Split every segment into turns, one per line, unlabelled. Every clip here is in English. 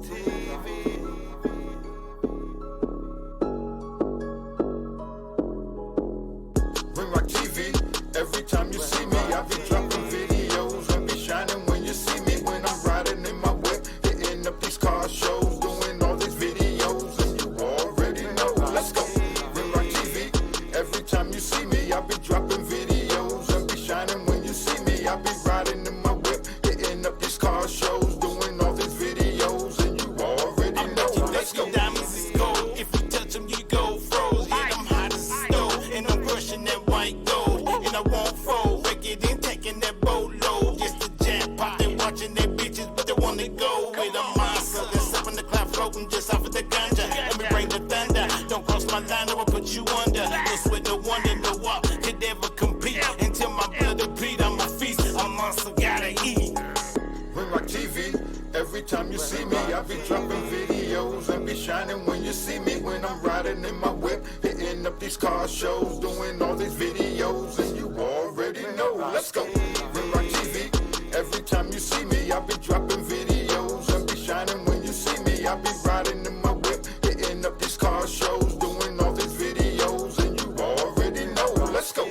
TV. Every time you see me, I be dropping videos and be shining when you see me. When I'm riding in my whip, hitting up these car shows, doing all these videos, and you already know. Let's go. Ring Rock TV. Every time you see me, I be dropping videos and be shining when you see me. I be riding in my whip, hitting up these car shows, doing all these videos, and you already know. Let's go.
Diamonds is gold. If you touch them, you go froze. Yeah, I'm hot as a stove, and I'm crushing that white gold. And I won't fold, break it in, taking that boatload. Just a jackpot, they watching their bitches, but they wanna go with a monster. That's up in the cloud floating just off of the ganja. Let me bring the thunder. Don't cross my line, I will put you under. No sweat, no wonder, no walk could ever compete. Until my blood deplete, I'm a feast. A monster, gotta eat.
Ring Rock TV. Every time you see me, I be dropping videos and be shining when you see me. When I'm riding in my whip, hitting up these car shows, doing all these videos, and you already know. Let's go. Ring Rock TV. Every time you see me, I be dropping videos and be shining when you see me. I be riding in my whip, hitting up these car shows, doing all these videos, and you already know. Let's go.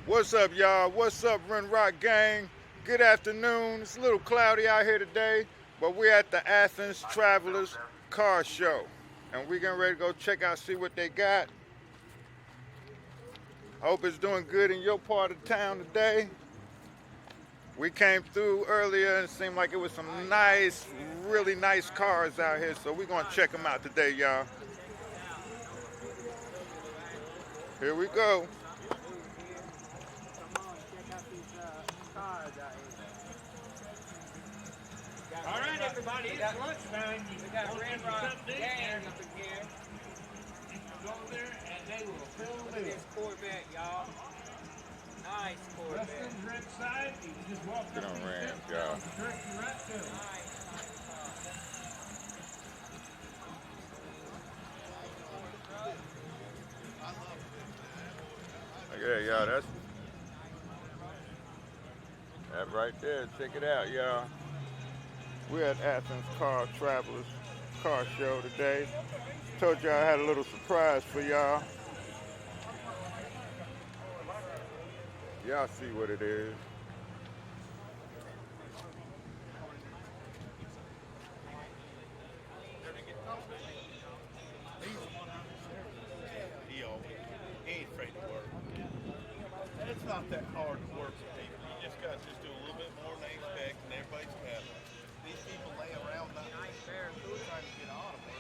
What's up, y'all? What's up, Run Rock Gang? Good afternoon. It's a little cloudy out here today, but we're at the Athens Traveler'S car show, and we're getting ready to go check out, see what they got. I hope it's doing good in your part of town today. We came through earlier and it seemed like it was some nice, really nice cars out here, so we're gonna check them out today, y'all. Here we go.
All right, everybody, it's lunchtime. We got Red Rock Gang up in here. Go there and they will fill the middle. This Corvette, y'all. Nice Corvette. Justin's right side. You can just walk
Get
up
on
these
Rams,
steps
y'all.
down the direction right to them.
Look at that, y'all. That's that right there. Check it out, y'all. We're at Athens Traveler'S car show today. Told y'all I had a little surprise for y'all. Y'all see what it is.
He ain't afraid to work. And it's not that hard to work with people. You just got to just do a little bit more than they expect, and everybody's happy. These people lay around not trying to get on them.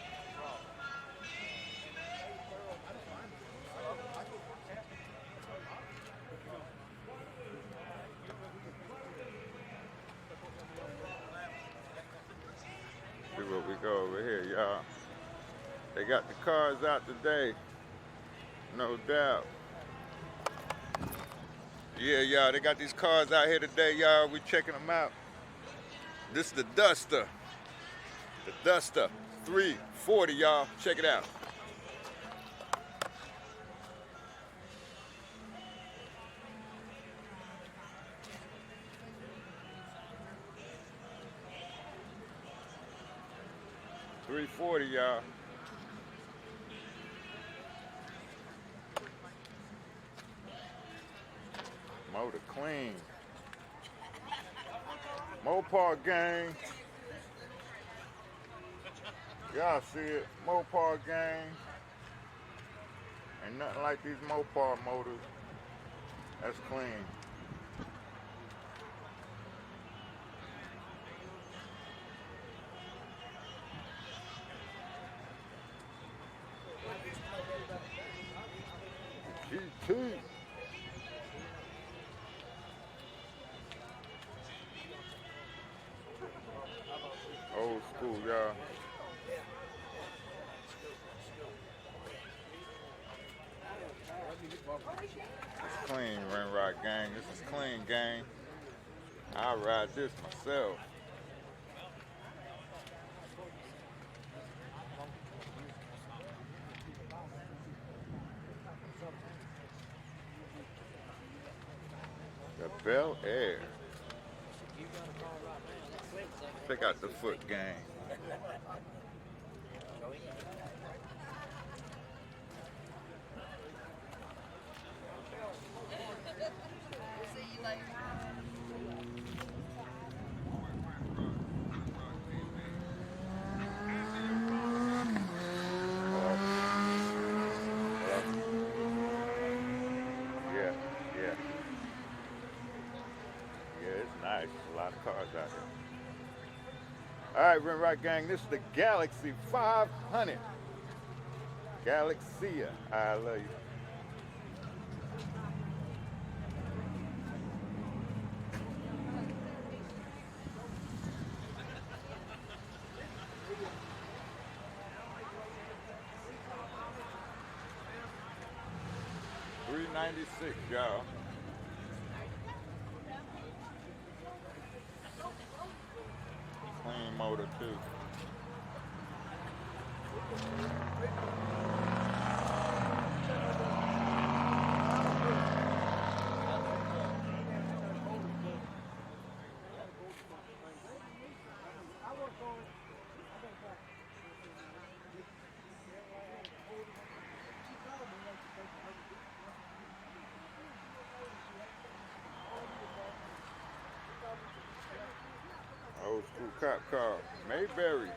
See what we go over here, y'all. They got the cars out today, no doubt. Yeah, y'all, they got these cars out here today, y'all. We checking them out. This is the Duster. The Duster 340, y'all. Check it out. $340, y'all. Motor clean. Mopar gang. Y'all see it. Mopar gang. Ain't nothing like these Mopar motors. That's clean. GT. Old school, y'all. It's clean, Run Rock Gang. This is clean, gang. I'll ride this myself. Traveler'S. Check out the foot gang. Yeah, yeah. Yeah, it's nice. A lot of cars out here. All right, Rim Rock Gang, this is the Galaxy 500. Galaxia, I love you. $396, y'all. Clean motor too. Old school cop car, Mayberry.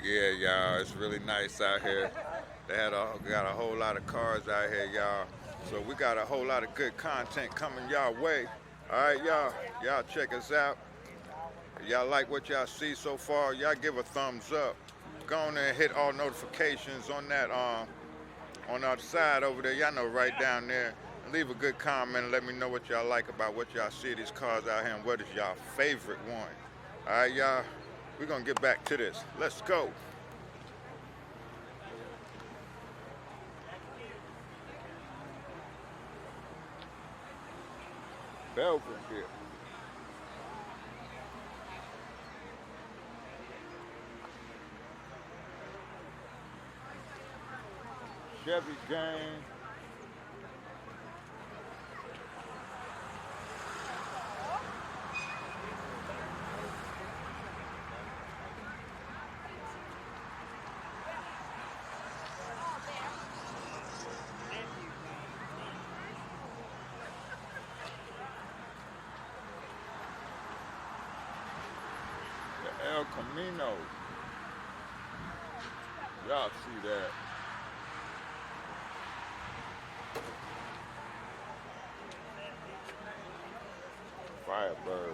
Yeah, y'all, it's really nice out here. They got a whole lot of cars out here, y'all. So we got a whole lot of good content coming y'all way. All right, y'all check us out. If y'all like what y'all see so far, y'all give a thumbs up. Go on there and hit all notifications on that on our side over there. Y'all know right down there. And leave a good comment and let me know what y'all like about what y'all see of these cars out here and what is y'all favorite one. All right, y'all. We're gonna get back to this. Let's go. Belvedere. Chevy gang. El Camino. Y'all see that. Firebird.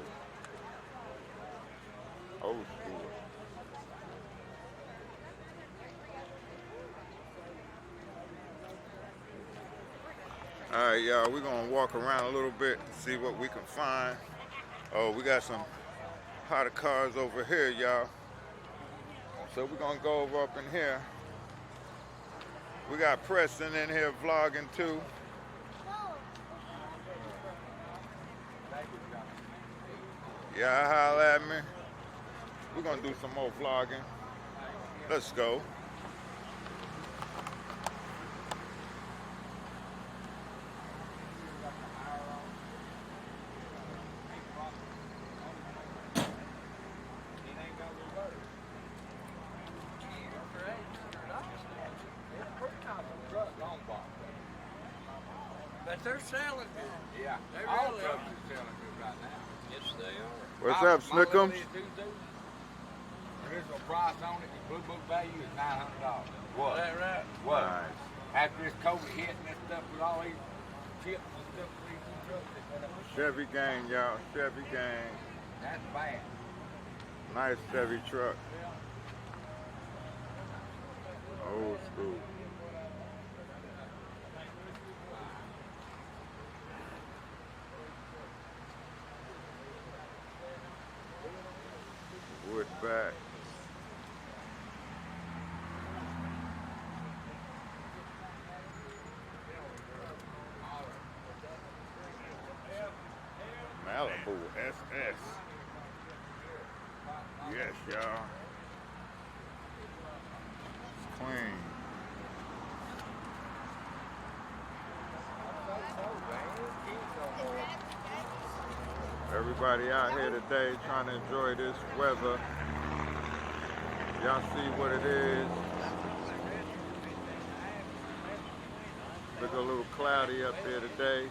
Old school. All right, y'all, we're gonna walk around a little bit, see what we can find. Oh, we got some hotter cars over here, y'all. So we're gonna go over up in here. We got Preston in here vlogging too. Yeah, holla at me. We're gonna do some more vlogging. Let's go.
But they're selling good.
Yeah,
They
all
really
trucks
are.
are selling good right now.
Yes, they are.
What's up, Snickums?
Original price on it, the blue book value is $900. What?
Is that right?
What?
Nice.
After this COVID hit and this stuff with all these chips and stuff for these new trucks, they went up.
Chevy gang, y'all. Chevy gang.
That's bad.
Nice Chevy truck. Old school. Malibu SS. Yes, y'all. It's clean. Everybody out here today trying to enjoy this weather. Y'all see what it is. Look a little cloudy up there today,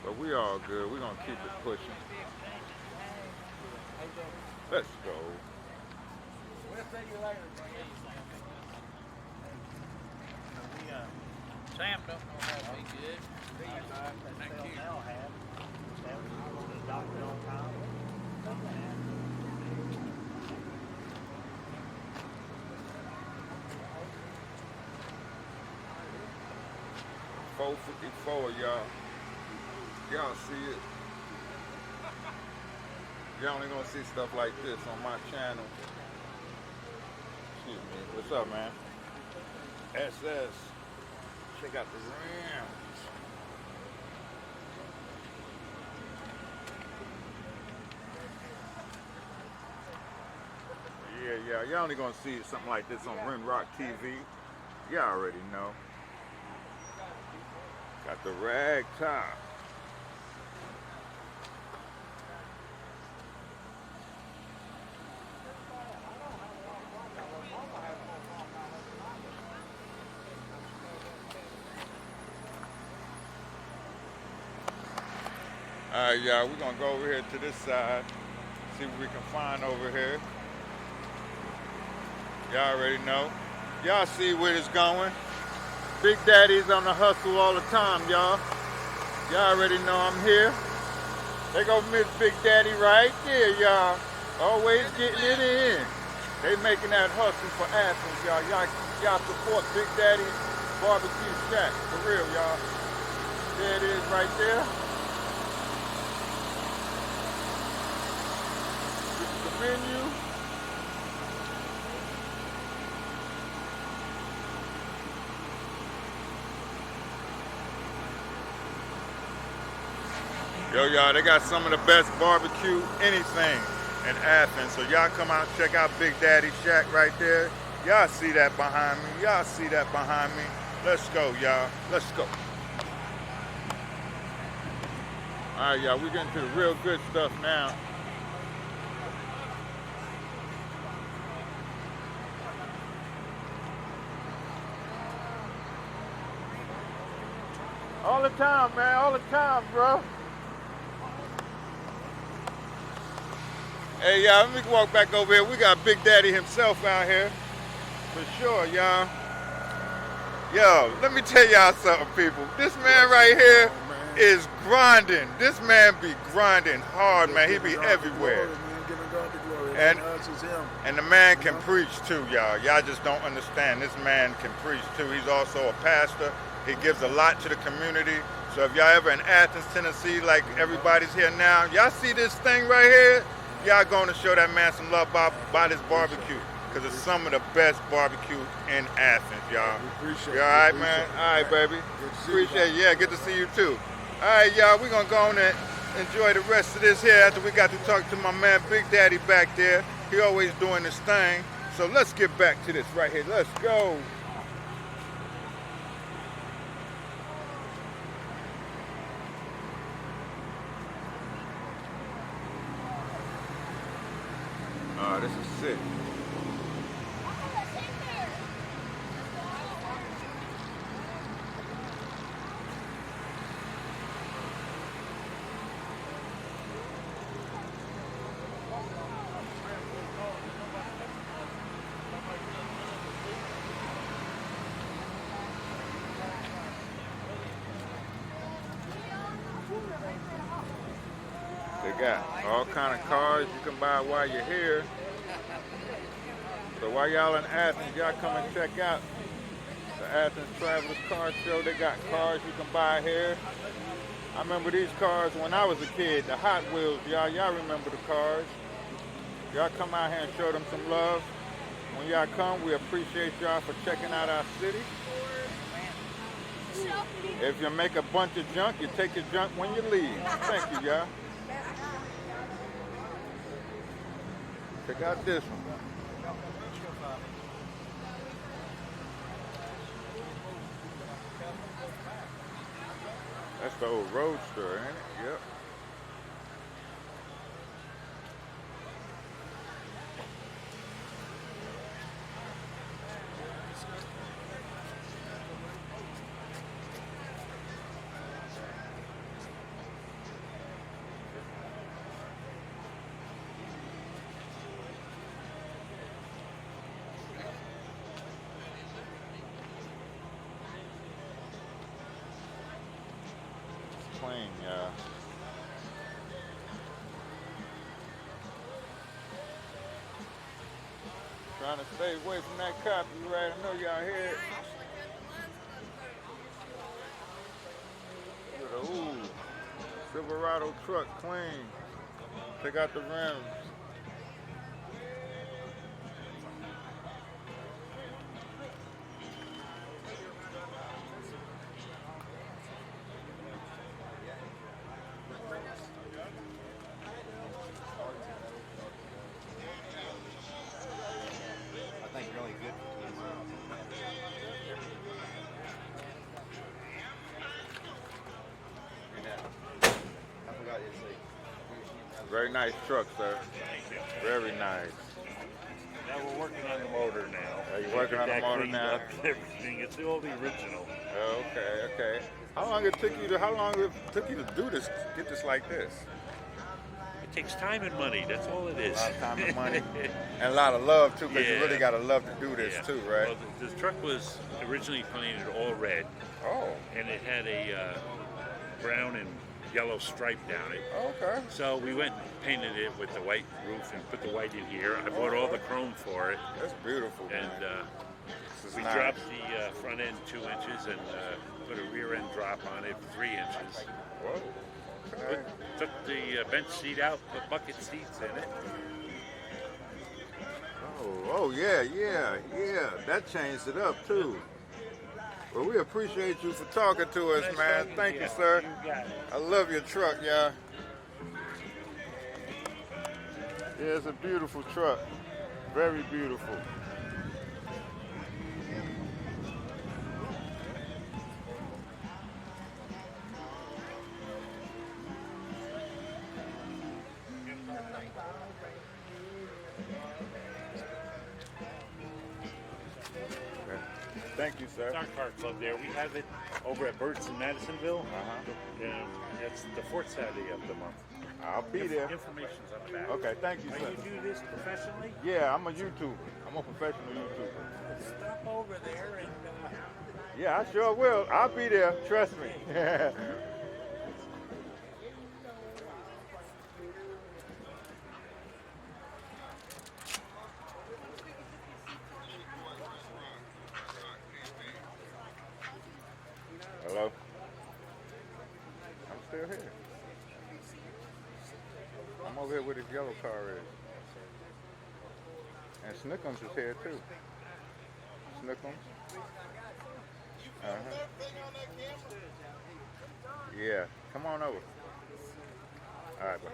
but we all good. We're gonna keep it pushing. Let's go.
We'll see you later.
Sam don't know how to be good. Thank you.
$4.54, y'all. Y'all see it. Y'all only gonna see stuff like this on my channel. Excuse me. What's up, man? SS. Check out the rims. Yeah. Y'all only gonna see something like this on Rim Rock TV. Y'all already know. Got the rag top. Alright, y'all, we're gonna go over here to this side, see what we can find over here. Y'all already know. Y'all see where it's going. Big Daddy's on the hustle all the time, y'all. Y'all already know I'm here. They go Miss Big Daddy right there, y'all. Always getting it in. They making that hustle for Athens, y'all. Y'all support Big Daddy's Barbecue Shack, for real, y'all. There it is right there. This is the menu. Yo, y'all, they got some of the best barbecue anything in Athens. So y'all come out and check out Big Daddy Shack right there. Y'all see that behind me. Y'all see that behind me. Let's go, y'all. Let's go. All right, y'all, we're getting to the real good stuff now. All the time, man. All the time, bro. Hey, y'all, let me walk back over here. We got Big Daddy himself out here. For sure, y'all. Yo, let me tell y'all something, people. This man right here is grinding. This man be grinding hard, man. He be everywhere. And the man can preach too, y'all. Y'all just don't understand. This man can preach too. He's also a pastor. He gives a lot to the community. So if y'all ever in Athens, Tennessee, like everybody's here now, y'all see this thing right here? Y'all going to show that man some love by this barbecue, because it's some of the best barbecue in Athens, y'all. You all right, man? All right, baby. Appreciate it. Yeah, good to see you too. All right, y'all, we're going to go on and enjoy the rest of this here after we got to talk to my man Big Daddy back there. He always doing this thing. So let's get back to this right here. Let's go. This is sick. They got all kind of cars you can buy while you're here. So while y'all in Athens, y'all come and check out the Athens Traveler'S car show. They got cars you can buy here. I remember these cars when I was a kid, the Hot Wheels, y'all remember the cars. Y'all come out here and show them some love. When y'all come, we appreciate y'all for checking out our city. If you make a bunch of junk, you take your junk when you leave. Thank you, y'all. Check out this one. That's the old Roadster, ain't it? Yep. Clean, yeah. Trying to stay away from that copyright. I know y'all hear it. Look at the, ooh, Silverado truck, clean. Check out the rims. Very nice truck, sir. Very nice.
Now we're working on the motor now.
Are you working on the motor now?
Up everything. It's all the original.
Okay, okay. How long it took you to do this, get this like this?
It takes time and money. That's all it is.
A lot of time and money. And a lot of love, too, because you
Yeah.
really got to love to do this,
Yeah.
too, right?
Well, the truck was originally painted all red,
Oh,
and it had a brown and yellow stripe down it.
okay.
So we went and painted it with the white roof and put the white in here. I bought all the chrome for it,
That's beautiful, man.
and
This is
we
nice.
dropped the front end 2 inches and put a rear end drop on it 3 inches.
Whoa. Okay.
Took the bench seat out, put bucket seats in it.
Oh, yeah. That changed it up, too. Well, we appreciate you for talking to us, man. Thank you, sir.
You got it.
I love your truck, y'all. Yeah, it's a beautiful truck. Very beautiful. Thank you, sir.
It's our car club there. We have it over at Burt's in Madisonville. And it's the fourth Saturday of the month.
I'll be there.
Information's on the back.
Okay, thank you,
Now,
sir.
you do this professionally?
Yeah, I'm a YouTuber. I'm a professional YouTuber.
Stop over there and
Yeah, I sure will. I'll be there. Trust me. Hello? I'm still here. I'm over here where this yellow car is. And Snickums is here too. Snickums. Yeah, come on over. All right, bye.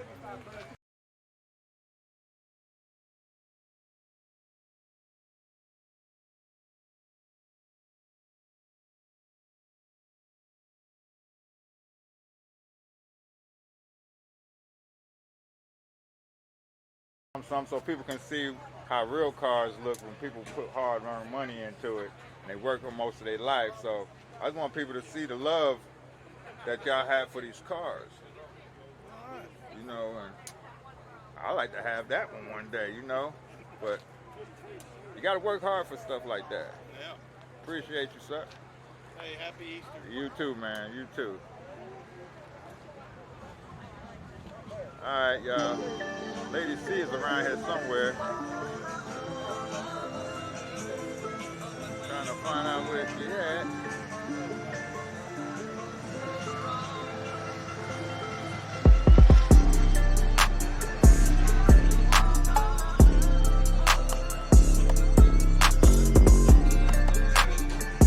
Some so people can see how real cars look when people put hard-earned money into it and they work for most of their life. So I just want people to see the love that y'all have for these cars. You know, and I like to have that one day, you know, but you got to work hard for stuff like that.
Yeah.
Appreciate you, sir.
Hey, happy Easter.
You too, man. You too. All right, y'all. Lady C is around here somewhere. Trying to find out where she at.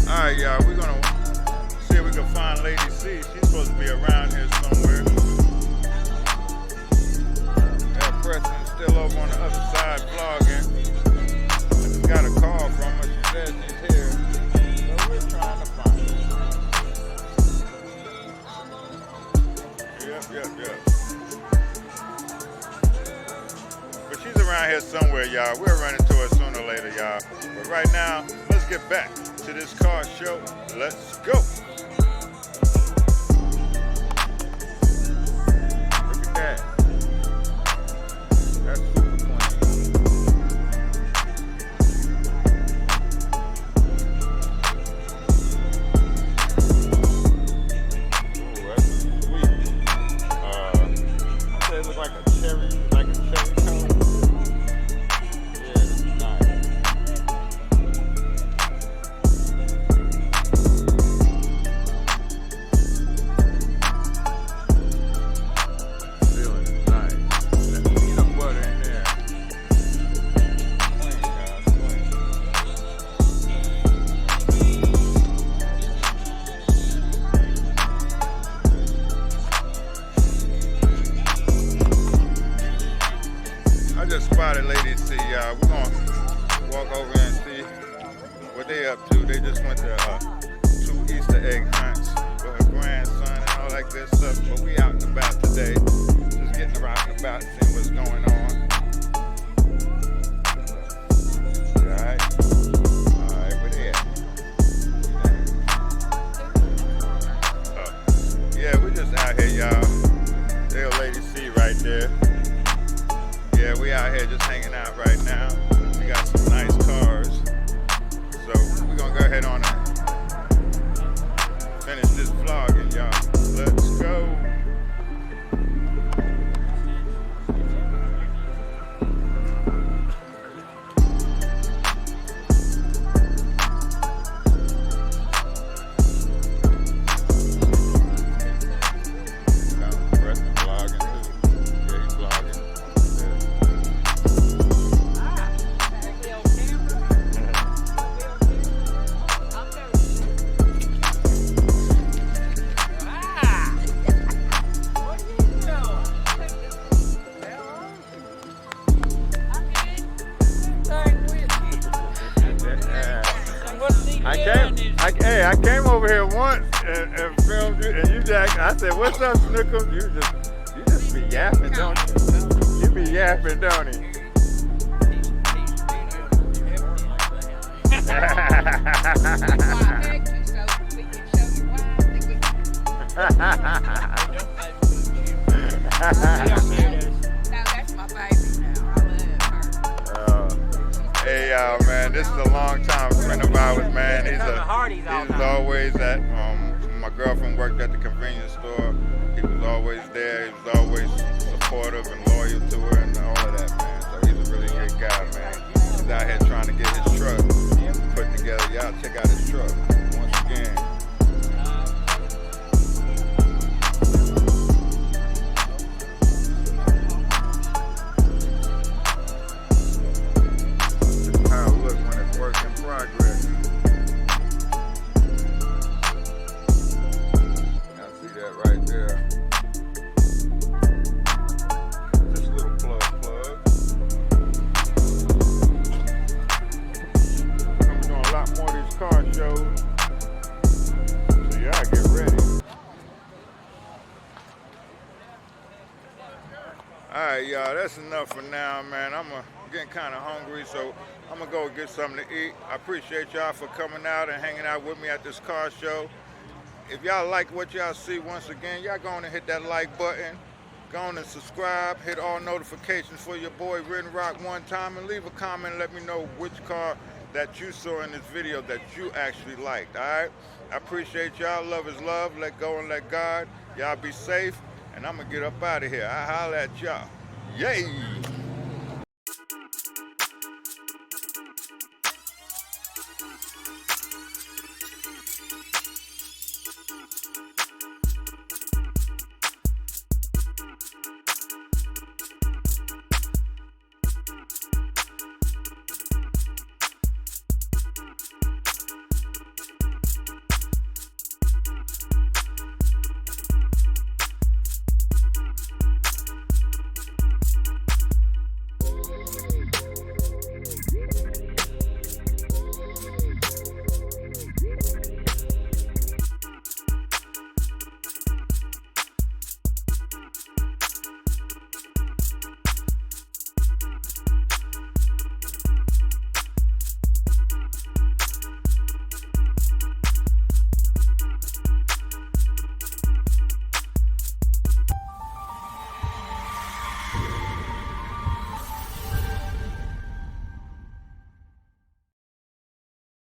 All right, y'all. We're gonna see if we can find Lady C. She's supposed to be around here somewhere. Preston's still over on the other side. Yep. But she's around here somewhere, y'all. We'll run into her sooner or later, y'all. But right now, let's get back to this car show. Let's go. Look at that. That's super clean. Ooh, that's sweet. I said it looked like a cherry color. Yeah, this is nice. Feeling is nice. That peanut butter in there. Clean, guys, clean. I just spotted Lady C, y'all. We're gonna walk over and see what they up to. They just went to 2 Easter egg hunts with her grandson and all that good stuff. But we out and about today, just getting around and about, seeing what's going on. Alright, where they at? Yeah, we just out here, y'all. There's Lady C right there. Yeah, we out here just hanging out right now. We got some nice cars. So we're gonna go ahead on and finish this vlogging, y'all. Let's go. Preston vlogging too. Yeah, he's vlogging. I came over here once and filmed you, and you Jack. I said, "What's up, Snookums?" You just be yapping, don't you? You be yapping, don't you?
That's my baby now. I love her.
Hey, y'all, man, this is a long time friend of ours, man. He's always at, my girlfriend worked at the convenience store. He was always there. He was always supportive and loyal to her and all of that, man. So he's a really good guy, man. He's out here trying to get his truck put together. Y'all check out his truck once again. This is how it looks when it's work in progress. Y'all see that right there? Just a little plug. I'm doing a lot more of these car shows. So y'all get ready. Alright, y'all, that's enough for now, man. I'm getting kind of hungry, so I'm gonna go get something to eat. I appreciate y'all for coming out and hanging out with me at this car show. If y'all like what y'all see, once again, y'all go on and hit that like button. Go on and subscribe. Hit all notifications for your boy Ridden Rock one time, and leave a comment. Let me know which car that you saw in this video that you actually liked. All right. I appreciate y'all. Love is love. Let go and let God. Y'all be safe. And I'm gonna get up out of here. I holla at y'all. Yay!